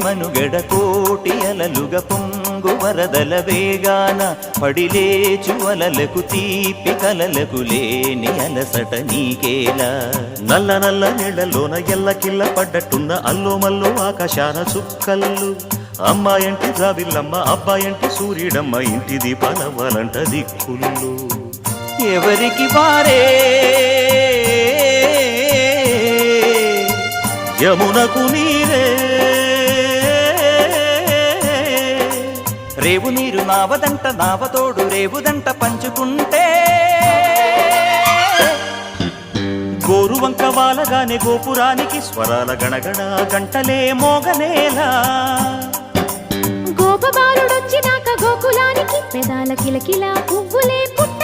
మనుగడ కోటి అలలుగ పొంగు వరదల వేగాన పడిలేచు అలలకు తీపి కలలకు లేని అలసట నీకేలా నల్ల నల్ల నీళ్లలోన ఎల్లకిల్ల పడ్డట్టున్న అల్లో మల్లో ఆకాశాన చుక్కల్లు అమ్మాయంటి జాబిల్లమ్మ అబ్బాయంటి సూర్యుడమ్మ ఇంటి దీపాలవ్వాలంట దిక్కుళ్ళు ఎవరికి వారే యమునకు నీరే రేవు నీరు నావదంట నావతోడు రేవుదంట పంచుకుంటే గోరువంక వాలగానే గోపురానికి స్వరాల గణగణ గంటలే మోగనేలా గోపబాలుడొచ్చినాక గోకులానికి పెదాల కిలకిలా పువ్వులే పుట్ట